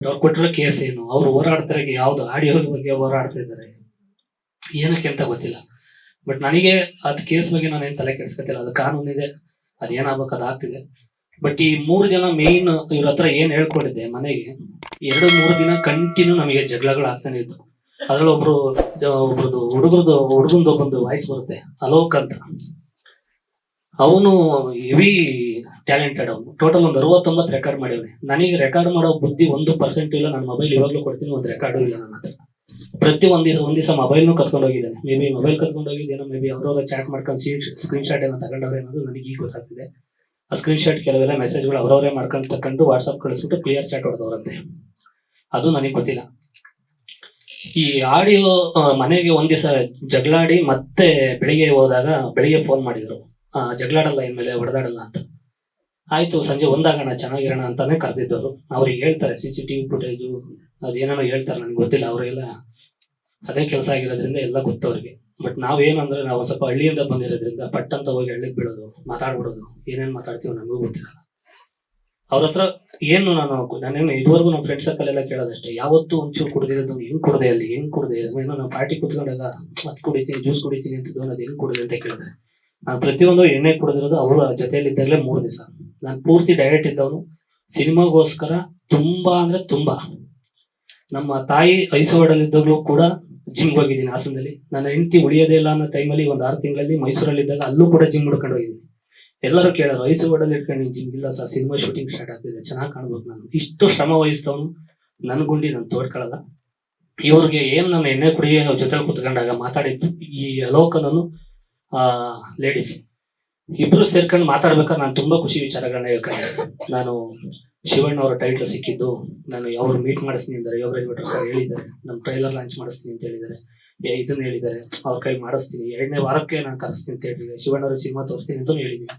ಅವ್ರು ಕೊಟ್ಟಿರೋ ಕೇಸ್ ಏನು, ಅವ್ರು ಹೋರಾಡ್ತಾರೆ, ಯಾವ್ದು ಆಡಿಯೋ ಬಗ್ಗೆ ಹೋರಾಡ್ತಾ ಇದ್ದಾರೆ, ಏನಕ್ಕೆ ಅಂತ ಗೊತ್ತಿಲ್ಲ. ಬಟ್ ನನಗೆ ಅದ್ ಕೇಸ್ ಬಗ್ಗೆ ನಾನೇನ್ ತಲೆ ಕೆಡ್ಸ್ಕೊತಿಲ್ಲ. ಅದು ಕಾನೂನಿದೆ, ಅದೇನಾಗ್ಬೇಕು ಅದಾಗ್ತಿದೆ. ಬಟ್ ಈ 3 ಜನ ಮೇನ್ ಇವ್ರ ಹತ್ರ ಏನ್ ಹೇಳ್ಕೊಂಡಿದ್ದೆ, ಮನೆಗೆ 2-3 ದಿನ ಕಂಟಿನ್ಯೂ ನಮಗೆ ಜಗಳಗಳಾಗ್ತಾನೆ ಇದ್ದು. ಅದ್ರಲ್ಲಿ ಹುಡುಗಂದು ಒಂದು ವಾಯ್ಸ್ ಬರುತ್ತೆ, ಅಲೋಕ್ ಅಂತ. ಅವನು ಹೆವಿ ಟ್ಯಾಲೆಂಟೆಡ್. ಅವನು ಟೋಟಲ್ ಒಂದು 69 ರೆಕಾರ್ಡ್ ಮಾಡಿವ್ನೆ. ನನಗೆ ರೆಕಾರ್ಡ್ ಮಾಡೋ ಬುದ್ಧಿ 1% ಇಲ್ಲ. ನನ್ನ ಮೊಬೈಲ್ ಇವಾಗ್ಲೂ ಕೊಡ್ತೀನಿ, ಒಂದು ರೆಕಾರ್ಡು ಇಲ್ಲ ನನ್ನ ಹತ್ರ. ಪ್ರತಿ ಒಂದ್ ದಿವಸ ಮೊಬೈಲ್ನು ಕತ್ಕೊಂಡು ಹೋಗಿದ್ದಾನೆ. ಮೇ ಬಿ ಮೊಬೈಲ್ ಕತ್ಕೊಂಡು ಹೋಗಿದ್ದೇನೋ, ಮೇ ಬಿ ಅವ್ರವ್ರ ಚಾಟ್ ಮಾಡ್ಕೊಂಡು ಸ್ಕ್ರೀನ್ ಶಾಟ್ ಏನೋ ತಗೊಂಡವ್ರೆ ಅನ್ನೋದು ನನಗೆ ಈಗ ಗೊತ್ತಾಗ್ತಿದೆ. ಆ ಸ್ಕ್ರೀನ್ ಶಾಟ್ ಕೆಲವೆಲ್ಲ ಮೆಸೇಜ್ಗಳು ಅವ್ರವರೇ ಮಾಡ್ಕೊಂಡು ತಕೊಂಡು ವಾಟ್ಸ್ಆಪ್ ಕಳಿಸ್ಬಿಟ್ಟು ಕ್ಲಿಯರ್ ಚಾಟ್ ಹೊಡೆದವ್ರಂತೆ. ಅದು ನನಗೆ ಗೊತ್ತಿಲ್ಲ. ಈ ಆಡಿಯೋ ಮನೆಗೆ ಒಂದ್ ದಿವಸ ಜಗಳಾಡಿ ಮತ್ತೆ ಬೆಳಿಗ್ಗೆ ಹೋದಾಗ ಬೆಳಿಗ್ಗೆ ಫೋನ್ ಮಾಡಿದ್ರು, ಜಗಳಾಡಲ್ಲ ಇನ್ಮೇಲೆ, ಹೊಡೆದಾಡಲ್ಲ ಅಂತ. ಆಯ್ತು, ಸಂಜೆ ಒಂದಾಗೋಣ, ಚೆನ್ನಾಗಿರೋಣ ಅಂತಾನೆ ಕರೆದಿದ್ದವರು. ಅವ್ರಿಗೆ ಹೇಳ್ತಾರೆ CCTV ಫುಟೇಜು ಅದೇನೋ ಹೇಳ್ತಾರೆ, ನನಗೆ ಗೊತ್ತಿಲ್ಲ. ಅವರೆಲ್ಲ ಅದೇ ಕೆಲಸ ಆಗಿರೋದ್ರಿಂದ ಎಲ್ಲ ಗೊತ್ತವ್ರಿಗೆ. ಬಟ್ ನಾವೇನಂದ್ರೆ ನಾವು ಸ್ವಲ್ಪ ಹಳ್ಳಿಯಿಂದ ಬಂದಿರೋದ್ರಿಂದ ಪಟ್ ಅಂತ ಹೋಗಿ ಹಳ್ಳಿಗೆ ಬೀಳೋದು, ಮಾತಾಡ್ಬಿಡೋದು, ಏನೇನ್ ಮಾತಾಡ್ತೀವೋ ನಮಗೂ ಗೊತ್ತಿರಲ್ಲ. ಅವ್ರ ಹತ್ರ ನಾನೇನು ಇದುವರೆಗೂ ನಮ್ಮ ಫ್ರೆಂಡ್ ಸರ್ಕಲ್ ಎಲ್ಲ ಕೇಳೋದಷ್ಟೇ. ಯಾವತ್ತೂ ಒಂಚೂರು ಕುಡಿದಿದ್ದು ಹೆಂಗ್ ಕುಡ್ದೆ, ಅಲ್ಲಿ ಹೆಂಗ್ ಕುಡ್ದೆ, ಏನೋ ನಾವು ಪಾರ್ಟಿ ಕುತ್ಕೊಂಡಾಗ ಅದ್ ಕುಡಿತೀನಿ, ಜ್ಯೂಸ್ ಕುಡಿತೀನಿ ಅಂತಿದ್ದು, ಅದು ಹೆಂಗ್ ಕುಡ್ದೆ ಅಂತ ಕೇಳಿದ್ರೆ, ನಾನು ಪ್ರತಿಯೊಂದು ಎಣ್ಣೆ ಕುಡಿದಿರೋದು ಅವರು ಜೊತೆಯಲ್ಲಿ ಇದ್ದಾಗಲೇ 3 ದಿವಸ. ನಾನು ಪೂರ್ತಿ ಡಯಟ್ ಇದ್ದವನು. ಸಿನಿಮಾಗೋಸ್ಕರ ತುಂಬಾ ಅಂದ್ರೆ ತುಂಬಾ. ನಮ್ಮ ತಾಯಿ ಐಸವಾಡಲ್ಲಿದ್ದಾಗಲೂ ಕೂಡ ಜಿಮ್ಗೆ ಹೋಗಿದ್ದೀನಿ ಹಾಸನದಲ್ಲಿ. ನನ್ನ ಹೆಂಡತಿ ಉಳಿಯೋದೇ ಇಲ್ಲ ಅನ್ನೋ ಟೈಮಲ್ಲಿ ಒಂದು 6 ತಿಂಗಳಲ್ಲಿ ಮೈಸೂರಲ್ಲಿ ಇದ್ದಾಗ ಅಲ್ಲೂ ಕೂಡ ಜಿಮ್ ಹುಡ್ಕೊಂಡು ಹೋಗಿದ್ದೀನಿ. ಎಲ್ಲರೂ ಕೇಳೋರು, ಐಸವಾಡಲ್ಲಿ ಇಟ್ಕೊಂಡು ಜಿಮ್ ಇಲ್ಲ ಸರ್, ಸಿನಿಮಾ ಶೂಟಿಂಗ್ ಸ್ಟಾರ್ಟ್ ಆಗ್ತಿದೆ, ಚೆನ್ನಾಗಿ ಕಾಣ್ಬೋದು. ನಾನು ಇಷ್ಟು ಶ್ರಮ ವಹಿಸ್ತವನು, ನನ್ ಗುಂಡಿ ನಾನು ತೋಡ್ಕೊಳ್ಳಲ್ಲ. ಇವ್ರಿಗೆ ಏನ್ ನಾನು ಎಣ್ಣೆ ಕುಡಿಯೋ ಜೊತೆ ಕುತ್ಕೊಂಡಾಗ ಮಾತಾಡಿದ್ದು, ಈ ಅಲೋಕನನ್ನು ಲೇಡೀಸ್ ಇಬ್ರು ಸೇರ್ಕೊಂಡು ಮಾತಾಡ್ಬೇಕಾದ್ರೆ ನಾನು ತುಂಬಾ ಖುಷಿ ವಿಚಾರಗಳನ್ನ ಹೇಳ್ಕೊಂಡೆ. ನಾನು ಶಿವಣ್ಣ ಅವರ ಟೈಟ್ಲ್ ಸಿಕ್ಕಿದ್ದು, ನಾನು ಅವ್ರು ಮೀಟ್ ಮಾಡಿಸ್ತೀನಿ ಅಂದರೆ ಯೋಗರಾಜ್ ಭಟ್ರು ಸರ್ ಹೇಳಿದ್ದಾರೆ, ನಮ್ಮ ಟ್ರೈಲರ್ ಲಾಂಚ್ ಮಾಡಿಸ್ತೀನಿ ಅಂತ ಹೇಳಿದ್ದಾರೆ. ಇದನ್ನ ಹೇಳಿದ್ದಾರೆ, ಅವ್ರ ಕೈ ಮಾಡಿಸ್ತೀನಿ, 2ನೇ ವಾರಕ್ಕೆ ನಾನು ಕರೆಸ್ತೀನಿ ಅಂತ ಹೇಳಿದ್ರೆ, ಶಿವಣ್ಣ ಅವ್ರ ಸಿನಿಮಾ ತೋರಿಸ್ತೀನಿ ಅಂತ ಹೇಳಿದ್ದೀನಿ.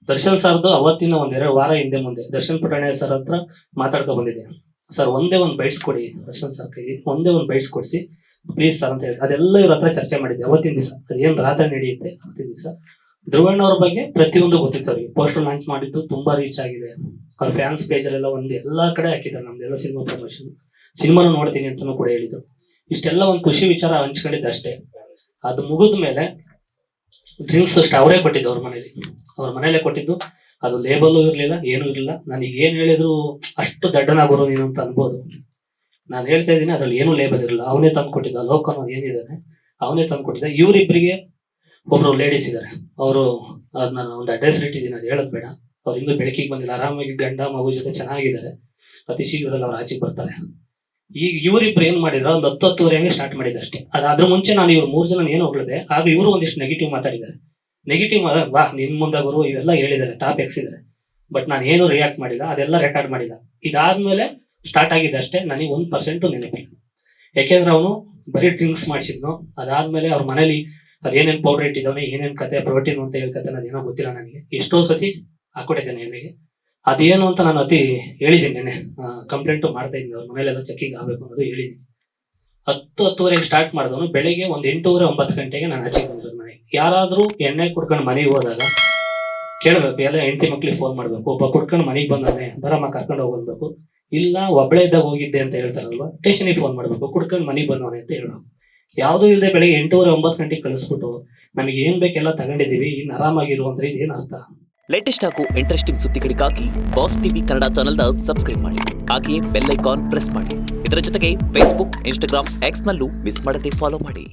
ದರ್ಶನ್ ಸರ್ದು ಅವತ್ತಿನ 1-2 ವಾರ ಹಿಂದೆ ಮುಂದೆ ದರ್ಶನ್ ಪುಟಾಣೆ ಸರ್ ಹತ್ರ ಮಾತಾಡ್ಕೊ ಬಂದಿದ್ದೆ. ಸರ್ ಒಂದೇ ಒಂದು ಬೈಟ್ಸ್ ಕೊಡಿ, ದರ್ಶನ್ ಸರ್ ಕೈ ಒಂದೇ ಒಂದು ಬೈಟ್ಸ್ ಕೊಡಿಸಿ ಪ್ಲೀಸ್ ಸರ್ ಅಂತ ಹೇಳಿ. ಅದೆಲ್ಲ ಇವ್ರ ಹತ್ರ ಚರ್ಚೆ ಮಾಡಿದ್ದೆ ಅವತ್ತಿನ ದಿವಸ. ಅದೇನ್ ರಾತ್ರಿ ನಡೆಯುತ್ತೆ ಅವತ್ತಿನ ದಿವಸ. ಧ್ರುವಣ್ಣ ಅವ್ರ ಬಗ್ಗೆ ಪ್ರತಿಯೊಂದು ಗೊತ್ತಿತ್ತು ಅವ್ರಿಗೆ. ಪೋಸ್ಟರ್ ಲಾಂಚ್ ಮಾಡಿದ್ದು ತುಂಬಾ ರೀಚ್ ಆಗಿದೆ. ಅವ್ರ ಫ್ಯಾನ್ಸ್ ಪೇಜ್ ಅಲ್ಲೆಲ್ಲ ಎಲ್ಲಾ ಕಡೆ ಹಾಕಿದ್ದಾರೆ ನಮ್ದೆಲ್ಲ ಸಿನಿಮಾ ಪ್ರಮೋಷನ್. ಸಿನಿಮಾನು ನೋಡ್ತೀನಿ ಅಂತಾನು ಕೂಡ ಹೇಳಿದ್ರು. ಇಷ್ಟೆಲ್ಲ ಒಂದು ಖುಷಿ ವಿಚಾರ ಹಂಚ್ಕೊಂಡಿದ್ದ ಅಷ್ಟೇ. ಅದು ಮುಗಿದ ಮೇಲೆ ಡ್ರಿಂಕ್ಸ್ ಅಷ್ಟು ಅವರೇ ಕೊಟ್ಟಿದ್ದು ಅವ್ರ ಮನೇಲೆ ಕೊಟ್ಟಿದ್ದು. ಅದು ಲೇಬಲ್ ಇರ್ಲಿಲ್ಲ, ಏನೂ ಇರಲಿಲ್ಲ. ನನಗೆ ಏನ್ ಹೇಳಿದ್ರು ಅಷ್ಟು ದಡ್ಡನಾಗೋರು ನೀನು ಅಂತ ಅನ್ಬೋದು. ನಾನು ಹೇಳ್ತಾ ಇದ್ದೀನಿ, ಅದ್ರಲ್ಲಿ ಏನೂ ಲೇಬಲ್ ಇರಲಿಲ್ಲ. ಅವನೇ ತಂದು ಕೊಟ್ಟಿದ್ದ. ಲೋಕನ ಏನಿದ್ದಾನೆ ಅವನೇ ತಂದು ಕೊಟ್ಟಿದ್ದ. ಇವರಿಬ್ಬರಿಗೆ ಒಬ್ರು ಲೇಡೀಸ್ ಇದ್ದಾರೆ. ಅವರು ನಾನು ಒಂದು ಅಡ್ರೆಸ್ ಇಟ್ಟಿದ್ದೀನಿ, ಅದು ಹೇಳೋದು ಬೇಡ. ಅವ್ರು ಇನ್ನೂ ಬೆಳಕಿಗೆ ಬಂದಿಲ್ಲ, ಆರಾಮಾಗಿ ಗಂಡ ಮಗು ಜೊತೆ ಚೆನ್ನಾಗಿದ್ದಾರೆ. ಅತಿ ಶೀಘ್ರದಲ್ಲಿ ಅವ್ರು ಆಚೆಗೆ ಬರ್ತಾರೆ. ಈಗ ಇವರಿಬ್ರು ಏನ್ ಮಾಡಿದ್ರು, ಒಂದು 10-10:30 ಸ್ಟಾರ್ಟ್ ಮಾಡಿದ್ದಷ್ಟೇ. ಅದ್ರ ಮುಂಚೆ ನಾನು ಇವ್ರು 3 ಜನ ಏನು ಹೋಗ್ಲಿದೆ. ಆಗ ಇವರು ಒಂದಿಷ್ಟು ನೆಗೆಟಿವ್ ಮಾತಾಡಿದ್ದಾರೆ. ನೆಗೆಟಿವ್ ವಾ ನಿನ್ ಮುಂದಾಗರು ಇವೆಲ್ಲ ಹೇಳಿದ್ದಾರೆ, ಟಾಪ್ ಎಕ್ಸಿದ್ದಾರೆ. ಬಟ್ ನಾನು ಏನು ರಿಯಾಕ್ಟ್ ಮಾಡಿಲ್ಲ, ಅದೆಲ್ಲ ರೆಕಾರ್ಡ್ ಮಾಡಿಲ್ಲ. ಇದಾದ್ಮೇಲೆ ಸ್ಟಾರ್ಟ್ ಆಗಿದ್ದಷ್ಟೇ. ನನಗೆ 1% ನೆನಪಿಲ್ಲ. ಯಾಕೆಂದ್ರೆ ಅವನು ಬರೀ ಡ್ರಿಂಕ್ಸ್ ಮಾಡಿಸಿದ್ನು. ಅದಾದ್ಮೇಲೆ ಅವ್ರ ಮನೇಲಿ ಅದೇನೇನ್ ಪೌಡರ್ ಇಟ್ಟಿದ್ದಾನೆ, ಏನೇನ್ ಕತೆ, ಪ್ರೋಟೀನ್ ಅಂತ ಹೇಳ್ಕತೆ, ಅದೇನೋ ಗೊತ್ತಿಲ್ಲ ನನಗೆ. ಎಷ್ಟೋ ಸತಿ ಹಾಕೊಟ್ಟಿದ್ದೇನೆ ಎಣ್ಣೆಗೆ. ಅದೇನು ಅಂತ ನಾನು ಹೇಳಿದ್ದೀನಿ. ನೆನೆ ಕಂಪ್ಲೇಂಟು ಮಾಡ್ತಾ ಇದ್ದೀನಿ. ಅವ್ರ ಮನೇಲೆಲ್ಲ ಚೆಕಿಂಗ್ ಆಗ್ಬೇಕು ಅನ್ನೋದು ಹೇಳಿದ್ದೀನಿ. 10-10:30 ಸ್ಟಾರ್ಟ್ ಮಾಡಿದವನು ಬೆಳಿಗ್ಗೆ ಒಂದು 8-9 ಗಂಟೆಗೆ ನಾನು ಆಚೆಗೆ ಬಂದಿರೋದು ಮನೆಗೆ. ಯಾರಾದ್ರೂ ಎಣ್ಣೆ ಕುಡ್ಕೊಂಡು ಮನೆಗೆ ಹೋದಾಗ ಕೇಳ್ಬೇಕು, ಎಲ್ಲ ಹೆಂಡತಿ ಮಕ್ಳಿಗೆ ಫೋನ್ ಮಾಡ್ಬೇಕು. ಒಬ್ಬ ಕುಡ್ಕೊಂಡು ಮನೆಗೆ ಬಂದಾನೆ, ಬರಮ್ಮ ಕರ್ಕೊಂಡು ಹೋಗ್ಬೇಕು. ಇಲ್ಲ ಒಬ್ಬಳೇ ಇದ್ದಾಗ ಹೋಗಿದ್ದೆ ಅಂತ ಹೇಳ್ತಾರಲ್ವಾ, ಸ್ಟೇಷನಿಗೆ ಫೋನ್ ಮಾಡ್ಬೇಕು, ಕುಡ್ಕೊಂಡು ಮನೆಗೆ ಬಂದವನೆ ಅಂತ ಹೇಳ್ಬೇಕು. ಯಾವುದೂ ಇಲ್ಲದೆ ಬೆಳಿಗ್ಗೆ 8-9 ಗಂಟೆಗೆ ಕಳಿಸ್ಬಿಟ್ಟು ನಮಗೆ ಏನ್ ಬೇಕೆಲ್ಲ ತಗೊಂಡಿದ್ದೀವಿ, ಇನ್ನು ಆರಾಮಾಗಿರುವಂದ್ರೆ ಇದೇನು ಅರ್ಥ? ಲೇಟೆಸ್ಟ್ ಹಾಗೂ ಇಂಟ್ರೆಸ್ಟಿಂಗ್ ಸುದ್ದಿಗಳಿಗಾಗಿ ಬಾಸ್ ಟಿವಿ ಕನ್ನಡ ಚಾನೆಲ್ನ ಸಬ್ಸ್ಕ್ರೈಬ್ ಮಾಡಿ. ಹಾಗೆಯೇ ಬೆಲ್ ಐಕಾನ್ ಪ್ರೆಸ್ ಮಾಡಿ. ಇದರ ಜೊತೆಗೆ ಫೇಸ್ಬುಕ್, ಇನ್ಸ್ಟಾಗ್ರಾಮ್, ಎಕ್ಸ್ ನಲ್ಲೂ ಮಿಸ್ ಮಾಡದೆ ಫಾಲೋ ಮಾಡಿ.